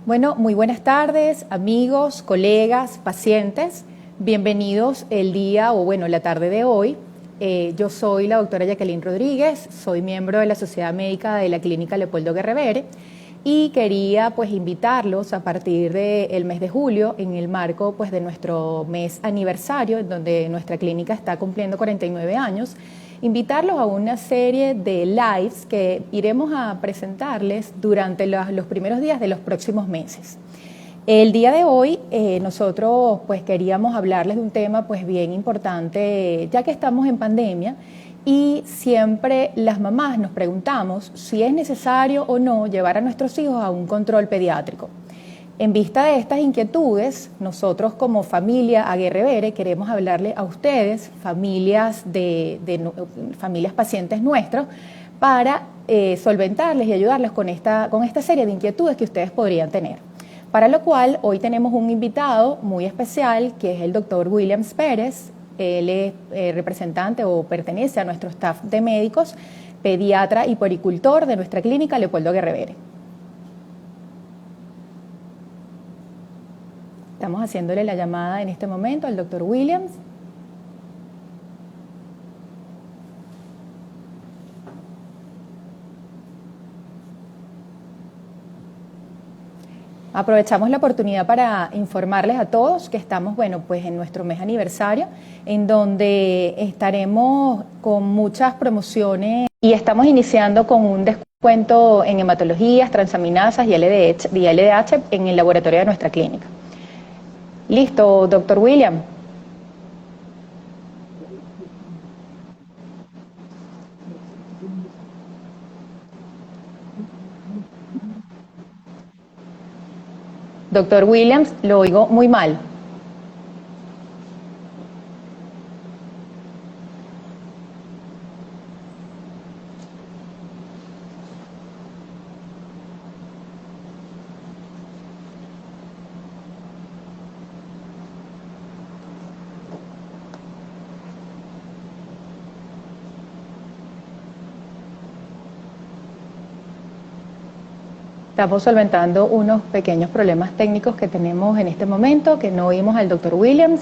Bueno, muy buenas tardes, amigos, colegas, pacientes. Bienvenidos el día o bueno, la tarde de hoy. Yo soy la doctora Jacqueline Rodríguez, soy miembro de la Sociedad Médica de la Clínica Leopoldo Guerrevere y quería pues invitarlos a partir del mes de julio, en el marco pues de nuestro mes aniversario, en donde nuestra clínica está cumpliendo 49 años, invitarlos a una serie de lives que iremos a presentarles durante los primeros días de los próximos meses. El día de hoy nosotros pues queríamos hablarles de un tema pues bien importante, ya que estamos en pandemia y siempre las mamás nos preguntamos si es necesario o no llevar a nuestros hijos a un control pediátrico. En vista de estas inquietudes, nosotros como familia Aguerrevere queremos hablarle a ustedes, familias pacientes nuestros, para solventarles y ayudarles con esta serie de inquietudes que ustedes podrían tener. Para lo cual, hoy tenemos un invitado muy especial, que es el doctor William Pérez. Él es representante o pertenece a nuestro staff de médicos, pediatra y puericultor de nuestra clínica Leopoldo Guerrevere. Estamos haciéndole la llamada en este momento al doctor Williams. Aprovechamos la oportunidad para informarles a todos que estamos, bueno, pues en nuestro mes aniversario, en donde estaremos con muchas promociones y estamos iniciando con un descuento en hematologías, transaminasas y LDH en el laboratorio de nuestra clínica. Listo, doctor William. Doctor Williams, lo oigo muy mal. Estamos solventando unos pequeños problemas técnicos que tenemos en este momento, que no oímos al doctor Williams.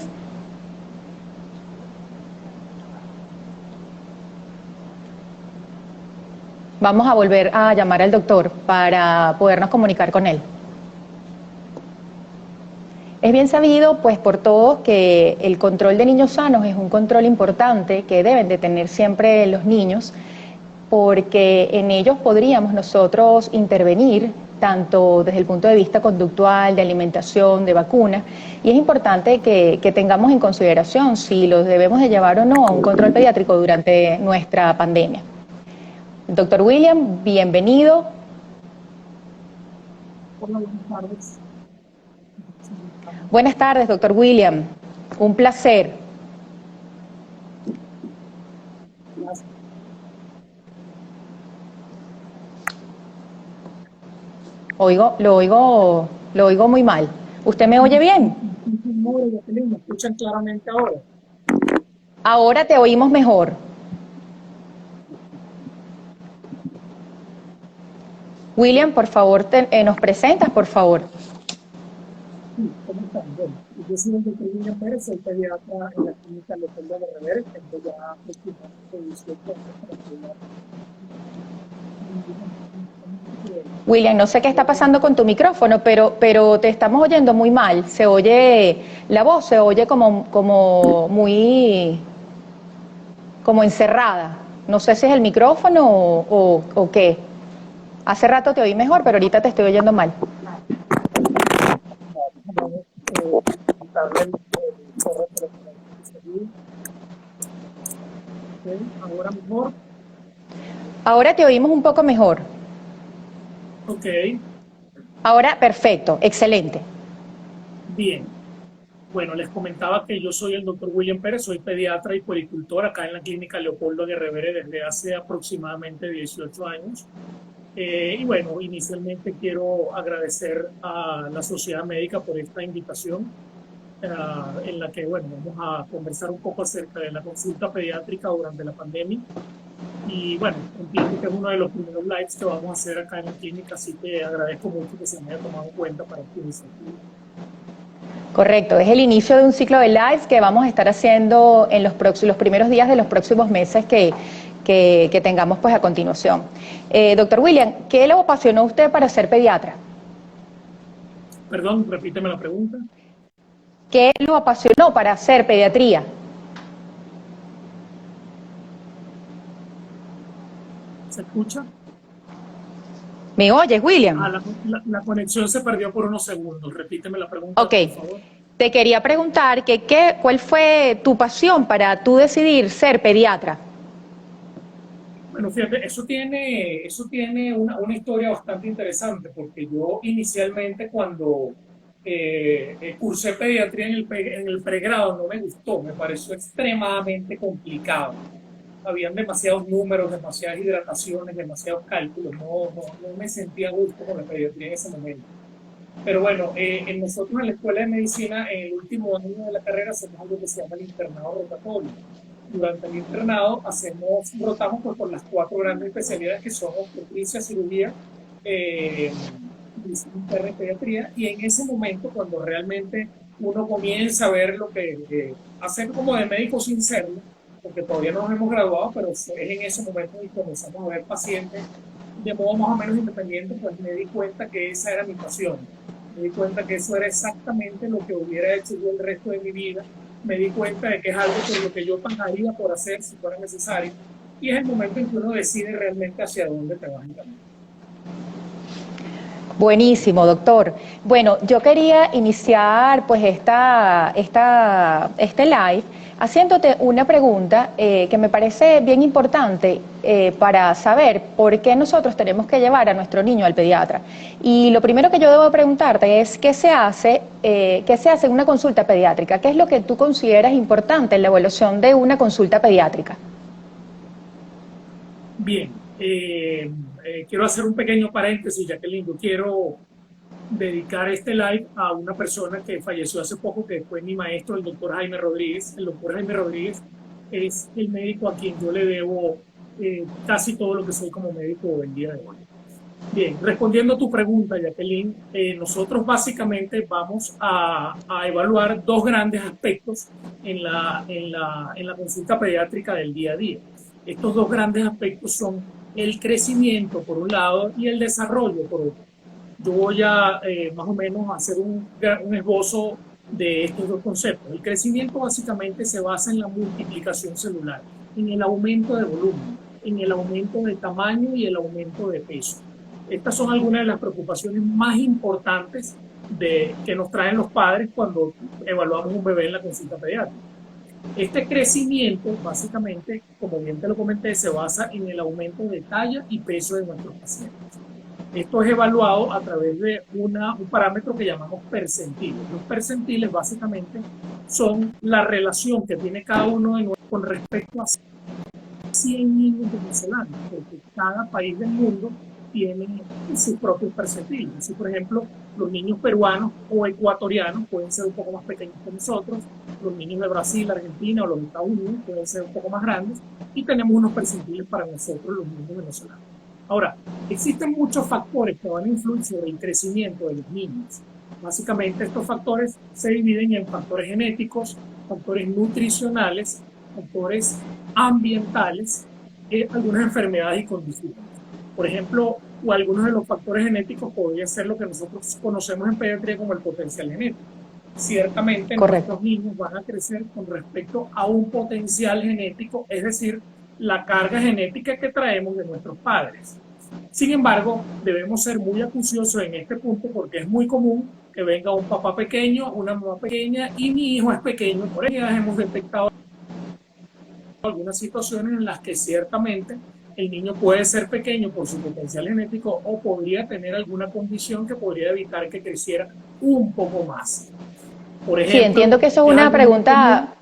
Vamos a volver a llamar al doctor para podernos comunicar con él. Es bien sabido, pues por todos, que el control de niños sanos es un control importante que deben de tener siempre los niños, porque en ellos podríamos nosotros intervenir tanto desde el punto de vista conductual, de alimentación, de vacunas, y es importante que tengamos en consideración si los debemos de llevar o no a un control pediátrico durante nuestra pandemia. Doctor William, bienvenido. Hola, buenas tardes. Buenas tardes, doctor William. Un placer. Gracias. Lo oigo muy mal. ¿Usted me oye bien? ¿Me escuchan claramente ahora? Ahora te oímos mejor. William, por favor, nos presentas, por favor. Sí, ¿cómo están? Bueno, yo soy el doctor William Pérez, soy pediatra en la clínica Leopoldo Guerrevere, tengo ya aproximadamente 18 años para estudiar. William, no sé qué está pasando con tu micrófono, pero te estamos oyendo muy mal. Se oye, la voz se oye como encerrada. No sé si es el micrófono o qué. Hace rato te oí mejor, pero ahorita te estoy oyendo mal. Ahora mejor. Ahora te oímos un poco mejor. Ok. Ahora, perfecto, excelente. Bien. Bueno, les comentaba que yo soy el doctor William Pérez, soy pediatra y puericultor acá en la clínica Leopoldo Guerrevere desde hace aproximadamente 18 años. Y bueno, inicialmente quiero agradecer a la Sociedad Médica por esta invitación, en la que, bueno, vamos a conversar un poco acerca de la consulta pediátrica durante la pandemia. Y bueno, entiendo que es uno de los primeros lives que vamos a hacer acá en la clínica, así que agradezco mucho que se me haya tomado en cuenta para esta iniciativa. Correcto, es el inicio de un ciclo de lives que vamos a estar haciendo en los primeros días de los próximos meses que tengamos pues a continuación. Doctor William, ¿qué lo apasionó a usted para ser pediatra? Perdón, repíteme la pregunta. ¿Qué lo apasionó para hacer pediatría? ¿Se escucha? ¿Me oyes, William? La conexión se perdió por unos segundos. Repíteme la pregunta, Ok, por favor. te quería preguntar ¿cuál fue tu pasión para tú decidir ser pediatra? Bueno, fíjate, eso tiene una historia bastante interesante, porque yo inicialmente cuando cursé pediatría en el pregrado no me gustó, me pareció extremadamente complicado. Habían demasiados números, demasiadas hidrataciones, demasiados cálculos, no me sentía a gusto con la pediatría en ese momento. Pero bueno, en nosotros en la Escuela de Medicina, en el último año de la carrera, hacemos algo que se llama el internado rotatorio. Durante el internado rotamos por las 4 grandes especialidades que son obstetricia, cirugía, medicina interna y pediatría. Y en ese momento, cuando realmente uno comienza a ver lo que hacer como de médico sin serlo, porque todavía no nos hemos graduado, pero es en ese momento que comenzamos a ver pacientes de modo más o menos independiente, pues me di cuenta que esa era mi pasión. Me di cuenta que eso era exactamente lo que hubiera hecho yo el resto de mi vida. Me di cuenta de que es algo por lo que yo pagaría por hacer si fuera necesario. Y es el momento en que uno decide realmente hacia dónde te vas a encaminar. Buenísimo, doctor. Bueno, yo quería iniciar pues este live haciéndote una pregunta que me parece bien importante para saber por qué nosotros tenemos que llevar a nuestro niño al pediatra. Y lo primero que yo debo preguntarte es ¿qué se hace en una consulta pediátrica? ¿Qué es lo que tú consideras importante en la evaluación de una consulta pediátrica? Bien, quiero hacer un pequeño paréntesis, Jacqueline. Yo quiero dedicar este live a una persona que falleció hace poco, que fue mi maestro, el doctor Jaime Rodríguez. El doctor Jaime Rodríguez es el médico a quien yo le debo casi todo lo que soy como médico el día de hoy. Bien, respondiendo a tu pregunta, Jacqueline, nosotros básicamente vamos a evaluar 2 grandes aspectos en la consulta pediátrica del día a día. Estos 2 grandes aspectos son el crecimiento, por un lado, y el desarrollo, por otro. Yo voy a más o menos hacer un esbozo de estos 2 conceptos. El crecimiento básicamente se basa en la multiplicación celular, en el aumento de volumen, en el aumento de tamaño y el aumento de peso. Estas son algunas de las preocupaciones más importantes que nos traen los padres cuando evaluamos un bebé en la consulta pediátrica. Este crecimiento, básicamente, como bien te lo comenté, se basa en el aumento de talla y peso de nuestros pacientes. Esto es evaluado a través de un parámetro que llamamos percentiles. Los percentiles, básicamente, son la relación que tiene cada uno de nosotros con respecto a 100 niños venezolanos, porque cada país del mundo tiene sus propios percentiles. Así, por ejemplo, los niños peruanos o ecuatorianos pueden ser un poco más pequeños que nosotros, los niños de Brasil, Argentina o los Estados Unidos pueden ser un poco más grandes, y tenemos unos percentiles para nosotros, los niños venezolanos. Ahora, existen muchos factores que van a influir sobre el crecimiento de los niños. Básicamente, estos factores se dividen en factores genéticos, factores nutricionales, factores ambientales, algunas enfermedades y condiciones. Por ejemplo, algunos de los factores genéticos podría ser lo que nosotros conocemos en pediatría como el potencial genético. Ciertamente, nuestros niños van a crecer con respecto a un potencial genético, es decir, la carga genética que traemos de nuestros padres. Sin embargo, debemos ser muy acuciosos en este punto porque es muy común que venga un papá pequeño, una mamá pequeña y mi hijo es pequeño. Por ello hemos detectado algunas situaciones en las que ciertamente el niño puede ser pequeño por su potencial genético o podría tener alguna condición que podría evitar que creciera un poco más. Por ejemplo, sí, entiendo que eso es una pregunta...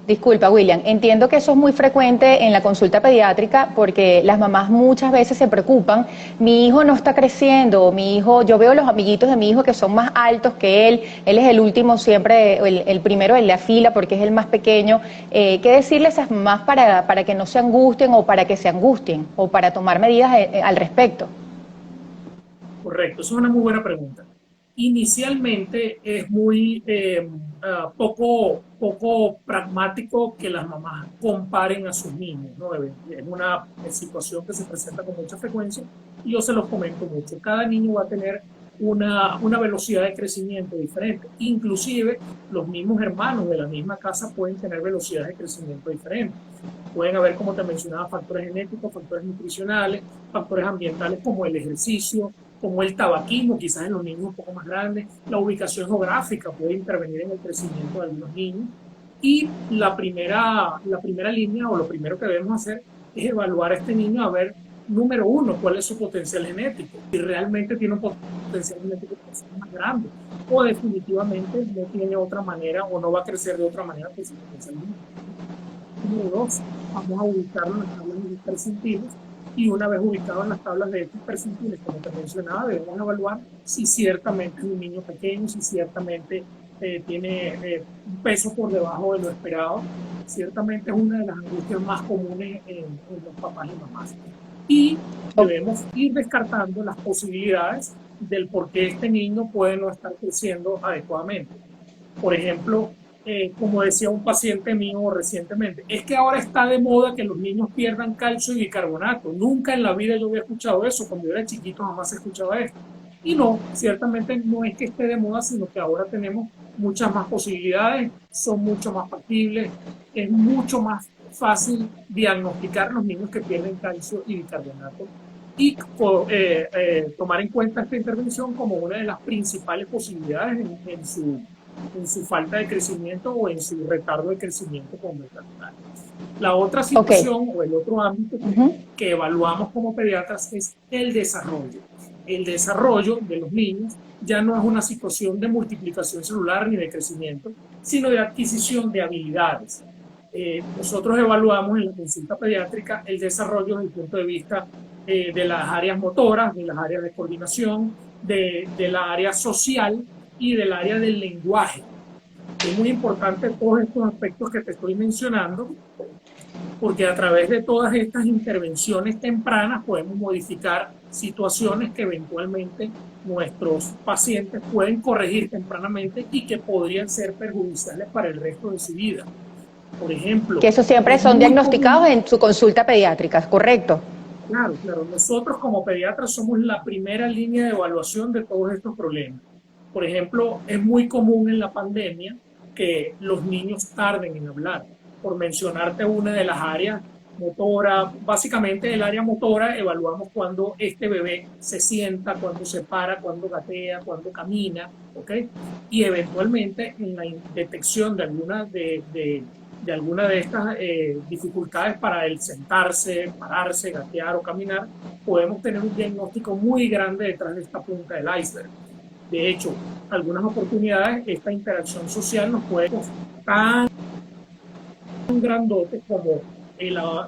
Disculpa, William, entiendo que eso es muy frecuente en la consulta pediátrica porque las mamás muchas veces se preocupan, mi hijo no está creciendo, o mi hijo, yo veo los amiguitos de mi hijo que son más altos que él es el último siempre, el primero en la fila porque es el más pequeño. ¿Qué decirles a esas mamás para que no se angustien o para que se angustien o para tomar medidas al respecto? Correcto, eso es una muy buena pregunta. Inicialmente es muy poco pragmático que las mamás comparen a sus niños, ¿no? Es una situación que se presenta con mucha frecuencia y yo se los comento mucho. Cada niño va a tener una velocidad de crecimiento diferente. Inclusive los mismos hermanos de la misma casa pueden tener velocidades de crecimiento diferentes. Pueden haber, como te mencionaba, factores genéticos, factores nutricionales, factores ambientales como el ejercicio, como el tabaquismo, quizás en los niños un poco más grandes. La ubicación geográfica puede intervenir en el crecimiento de algunos niños. Y la primera línea o lo primero que debemos hacer es evaluar a este niño a ver, número uno, cuál es su potencial genético, si realmente tiene un potencial genético más grande o definitivamente no tiene otra manera o no va a crecer de otra manera que su potencial genético. Número dos, vamos a ubicarlo en las tablas de percentiles y una vez ubicado en las tablas de estos percentiles, como te mencionaba, debemos evaluar si ciertamente es un niño pequeño, si ciertamente tiene un peso por debajo de lo esperado. Ciertamente es una de las angustias más comunes en los papás y mamás. Y debemos ir descartando las posibilidades del por qué este niño puede no estar creciendo adecuadamente. Por ejemplo, como decía un paciente mío recientemente, es que ahora está de moda que los niños pierdan calcio y bicarbonato. Nunca en la vida yo había escuchado eso. Cuando yo era chiquito jamás escuchaba esto. Y no, ciertamente no es que esté de moda, sino que ahora tenemos muchas más posibilidades, son mucho más factibles, es mucho más fácil diagnosticar los niños que pierden calcio y bicarbonato y tomar en cuenta esta intervención como una de las principales posibilidades en su falta de crecimiento o en su retardo de crecimiento convencional. La otra situación o el otro ámbito que evaluamos como pediatras es el desarrollo. El desarrollo de los niños ya no es una situación de multiplicación celular ni de crecimiento, sino de adquisición de habilidades. Nosotros evaluamos en la consulta pediátrica el desarrollo desde el punto de vista de las áreas motoras, de las áreas de coordinación, de la área social y del área del lenguaje. Es muy importante todos estos aspectos que te estoy mencionando, porque a través de todas estas intervenciones tempranas podemos modificar situaciones que eventualmente nuestros pacientes pueden corregir tempranamente y que podrían ser perjudiciales para el resto de su vida. Por ejemplo... Que eso siempre son diagnosticados en su consulta pediátrica, ¿correcto? Claro, claro. Nosotros como pediatras somos la primera línea de evaluación de todos estos problemas. Por ejemplo, es muy común en la pandemia que los niños tarden en hablar. Por mencionarte una de las áreas motora, básicamente el área motora evaluamos cuando este bebé se sienta, cuando se para, cuando gatea, cuando camina, ¿ok? Y eventualmente en la detección de alguna de estas dificultades para el sentarse, pararse, gatear o caminar, podemos tener un diagnóstico muy grande detrás de esta punta del iceberg. De hecho, algunas oportunidades esta interacción social nos puede costar tan grandotes como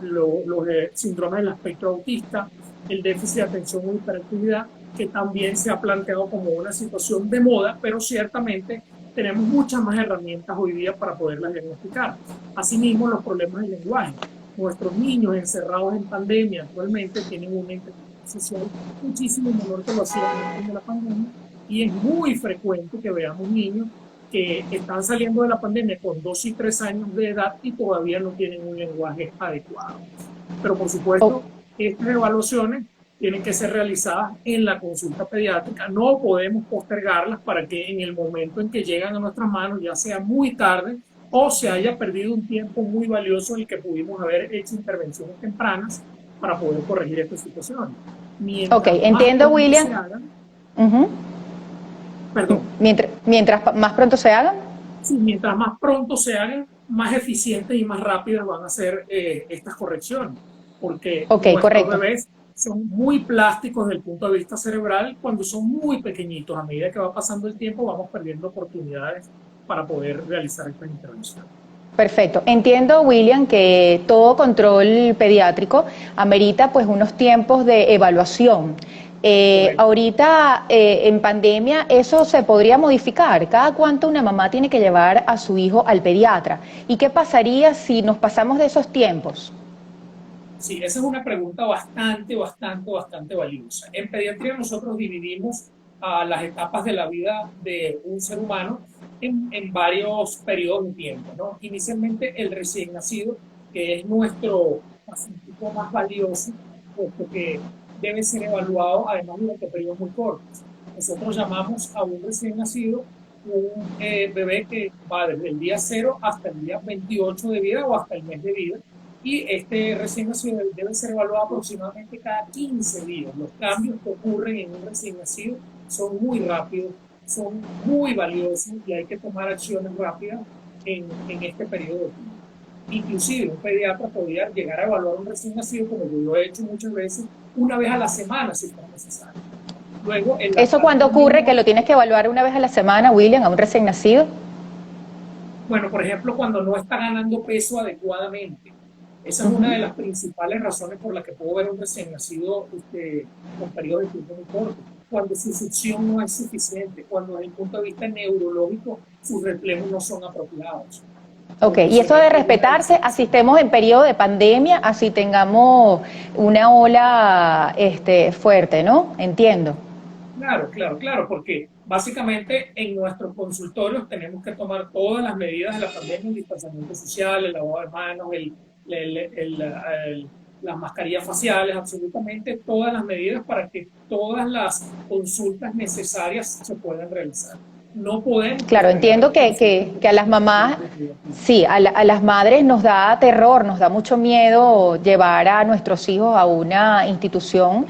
los síndromes del espectro autista, el déficit de atención o hiperactividad, que también se ha planteado como una situación de moda, pero ciertamente tenemos muchas más herramientas hoy día para poderlas diagnosticar. Asimismo, los problemas del lenguaje. Nuestros niños encerrados en pandemia actualmente tienen una interacción social muchísimo menor que lo hacían antes de la pandemia, y es muy frecuente que veamos niños que están saliendo de la pandemia con 2 y 3 años de edad y todavía no tienen un lenguaje adecuado. Pero por supuesto, estas evaluaciones tienen que ser realizadas en la consulta pediátrica. No podemos postergarlas para que en el momento en que llegan a nuestras manos ya sea muy tarde o se haya perdido un tiempo muy valioso en el que pudimos haber hecho intervenciones tempranas para poder corregir esta situación. Ok, entiendo, William. Perdón. Mientras más pronto se hagan. Sí, mientras más pronto se hagan, más eficientes y más rápidas van a ser estas correcciones. Porque nuestros bebés son muy plásticos desde el punto de vista cerebral cuando son muy pequeñitos. A medida que va pasando el tiempo, vamos perdiendo oportunidades para poder realizar estas intervenciones. Perfecto. Entiendo, William, que todo control pediátrico amerita pues unos tiempos de evaluación. Correcto. Ahorita en pandemia eso se podría modificar. ¿Cada cuánto una mamá tiene que llevar a su hijo al pediatra? ¿Y qué pasaría si nos pasamos de esos tiempos? Sí, esa es una pregunta bastante valiosa. En pediatría nosotros dividimos las etapas de la vida de un ser humano en varios periodos de tiempo, ¿no? Inicialmente el recién nacido, que es nuestro paciente más valioso, puesto que debe ser evaluado además durante periodos muy cortos. Nosotros llamamos a un recién nacido un bebé que va desde el día 0 hasta el día 28 de vida o hasta el mes de vida, y este recién nacido debe ser evaluado aproximadamente cada 15 días. Los cambios que ocurren en un recién nacido son muy rápidos, son muy valiosos y hay que tomar acciones rápidas en este periodo de tiempo. Inclusive un pediatra podría llegar a evaluar un recién nacido, como yo lo he hecho muchas veces, una vez a la semana si es necesario. Luego, en la ¿Eso cuando parte ocurre que final, lo tienes que evaluar una vez a la semana, William, a un recién nacido? bueno, por ejemplo, cuando no está ganando peso adecuadamente. Esa es una de las principales razones por las que puedo ver un recién nacido con periodos de tiempo muy cortos. Cuando su succión no es suficiente, cuando desde el punto de vista neurológico sus reflejos no son apropiados. Ok, Porque y se eso de requiere una respetarse, distensión. asistemos en periodo de pandemia, así tengamos una ola fuerte, ¿no? Entiendo. Claro, porque básicamente en nuestros consultorios tenemos que tomar todas las medidas de la pandemia, el distanciamiento social, el lavado de manos, las mascarillas faciales, absolutamente todas las medidas para que todas las consultas necesarias se puedan realizar. No podemos Claro, postergar entiendo las consultas que a las mamás, de cuidado. sí, a las madres nos da terror, nos da mucho miedo llevar a nuestros hijos a una institución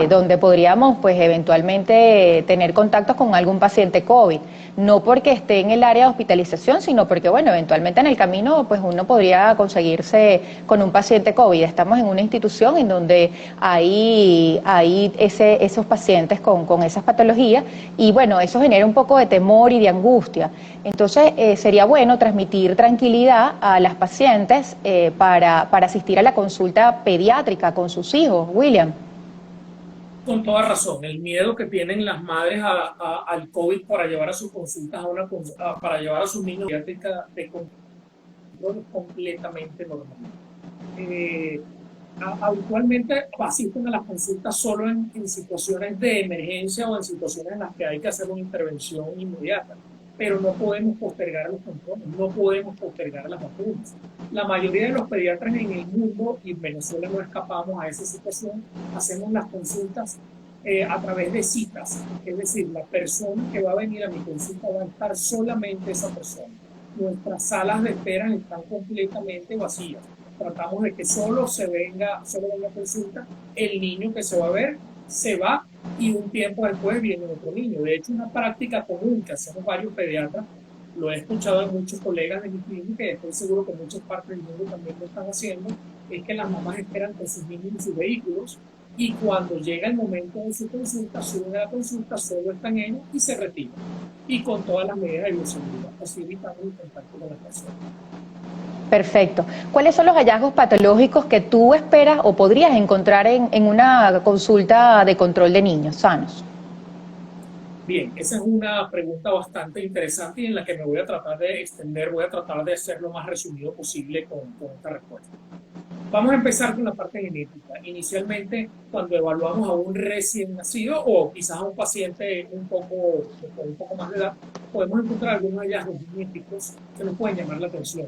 donde podríamos pues eventualmente tener contactos con algún paciente COVID. No porque esté en el área de hospitalización, sino porque, bueno, eventualmente en el camino pues uno podría conseguirse con un paciente COVID. Estamos en una institución en donde hay esos pacientes con esas patologías y bueno, eso genera un poco de temor y de angustia. Entonces, sería bueno transmitir tranquilidad a las pacientes para asistir a la consulta pediátrica con sus hijos, William. Con toda razón, el miedo que tienen las madres al COVID para llevar a sus consultas para llevar a sus niños de control es completamente normal. Eh, Habitualmente asisten a las consultas solo en situaciones de emergencia o en situaciones en las que hay que hacer una intervención inmediata, pero no podemos postergar los controles, no podemos postergar las vacunas. La mayoría de los pediatras en el mundo, y en Venezuela no escapamos a esa situación, hacemos las consultas a través de citas, es decir, la persona que va a venir a mi consulta va a estar solamente esa persona. Nuestras salas de espera están completamente vacías. Tratamos de que solo venga a consulta el niño que se va a ver, se va y un tiempo después viene otro niño. De hecho, una práctica común que hacemos varios pediatras, lo he escuchado de muchos colegas de mi clínica y estoy seguro que muchas partes del mundo también lo están haciendo, es que las mamás esperan con sus niños en sus vehículos y cuando llega el momento de su consulta, suben a la consulta, solo están ellos y se retiran. Y con todas las medidas de bioseguridad, así evitamos el contacto con la persona. Perfecto. ¿Cuáles son los hallazgos patológicos que tú esperas o podrías encontrar en una consulta de control de niños sanos? Bien, esa es una pregunta bastante interesante y en la que me voy a tratar de extender, voy a tratar de hacer lo más resumido posible con esta respuesta. Vamos a empezar con la parte genética. Inicialmente, cuando evaluamos a un recién nacido o quizás a un paciente con un poco más de edad, podemos encontrar algunos hallazgos genéticos que nos pueden llamar la atención.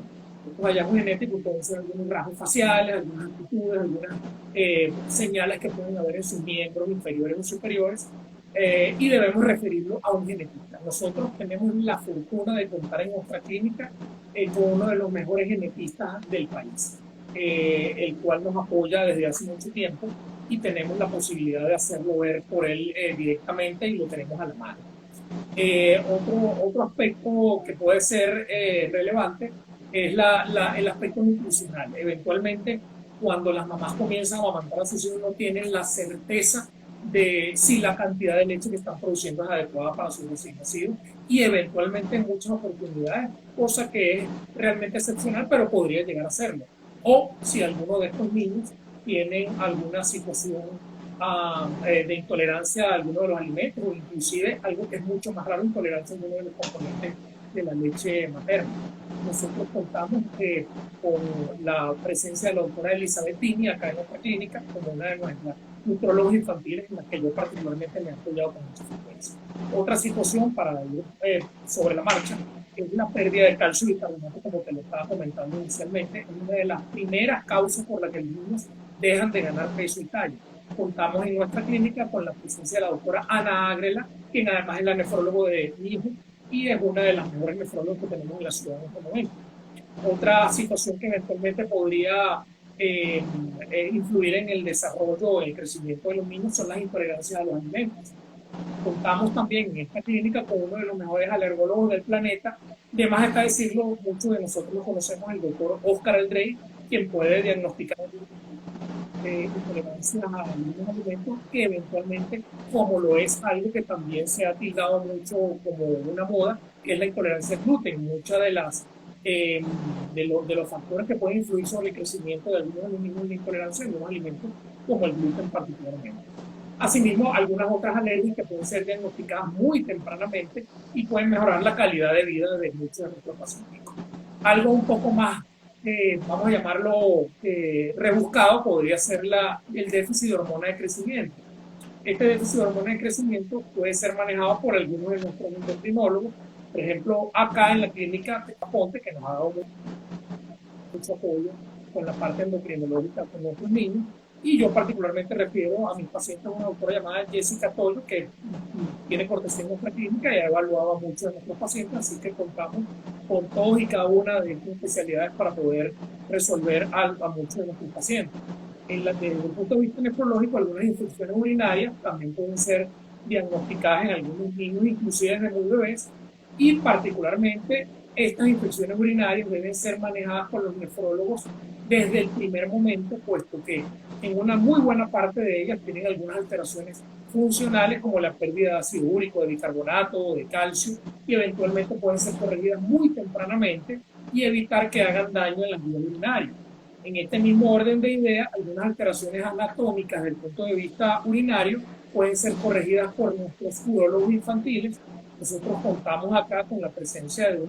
Estos hallazgos genéticos pueden ser algunos rasgos faciales, algunas actitudes, algunas señales que pueden haber en sus miembros inferiores o superiores, y debemos referirlo a un genetista. Nosotros tenemos la fortuna de contar en nuestra clínica con uno de los mejores genetistas del país, el cual nos apoya desde hace mucho tiempo y tenemos la posibilidad de hacerlo ver por él directamente y lo tenemos a la mano. Otro aspecto que puede ser relevante es el aspecto nutricional. Eventualmente, cuando las mamás comienzan a amamantar a sus hijos, no tienen la certeza de si la cantidad de leche que están produciendo es adecuada para su recién nacido y eventualmente en muchas oportunidades, cosa que es realmente excepcional, pero podría llegar a serlo. O si alguno de estos niños tienen alguna situación de intolerancia a alguno de los alimentos, o inclusive algo que es mucho más raro, intolerancia a alguno de los componentes de la leche materna. Nosotros contamos con la presencia de la doctora Elizabeth Tini acá en nuestra clínica como una de nuestras nutrólogos infantiles en las que yo particularmente me he apoyado con mucha frecuencia. Otra situación para ir sobre la marcha es la pérdida de calcio y bicarbonato, como te lo estaba comentando inicialmente, es una de las primeras causas por las que los niños dejan de ganar peso y talla. Contamos en nuestra clínica con la presencia de la doctora Ana Ágrela, quien además es la nefrólogo de mi hijo y es una de las mejores nefrólogas que tenemos en la ciudad en este momento. Otra situación que eventualmente podría influir en el desarrollo o el crecimiento de los niños son las intolerancias a los alimentos. Contamos también en esta clínica con uno de los mejores alergólogos del planeta. De más está decirlo, muchos de nosotros lo conocemos, el doctor Oscar Eldrey, quien puede diagnosticar intolerancia a algunos alimentos que eventualmente, como lo es algo que también se ha tildado mucho como una moda, que es la intolerancia al gluten. Muchas de las de los factores que pueden influir sobre el crecimiento de algunos de los niños de intolerancia a algunos alimentos, como el gluten particularmente. Asimismo, algunas otras alergias que pueden ser diagnosticadas muy tempranamente y pueden mejorar la calidad de vida de muchos de nuestros pacientes. Algo un poco más, vamos a llamarlo rebuscado, podría ser el déficit de hormona de crecimiento. Este déficit de hormona de crecimiento puede ser manejado por algunos de nuestros endocrinólogos, por ejemplo, acá en la clínica de Caponte, que nos ha dado mucho apoyo con la parte endocrinológica con nuestros niños. Y yo particularmente refiero a mis pacientes a una doctora llamada Jessica Toyo, que tiene cortesía en nuestra clínica y ha evaluado a muchos de nuestros pacientes, así que contamos con todos y cada una de estas especialidades para poder resolver a muchos de nuestros pacientes. Desde el punto de vista nefrológico, algunas infecciones urinarias también pueden ser diagnosticadas en algunos niños, inclusive desde muy bebés, y particularmente estas infecciones urinarias deben ser manejadas por los nefrólogos desde el primer momento, puesto que en una muy buena parte de ellas tienen algunas alteraciones funcionales como la pérdida de ácido úrico, de bicarbonato, de calcio, y eventualmente pueden ser corregidas muy tempranamente y evitar que hagan daño en las vías urinarias. En este mismo orden de ideas, algunas alteraciones anatómicas desde el punto de vista urinario pueden ser corregidas por nuestros urólogos infantiles. Nosotros contamos acá con la presencia de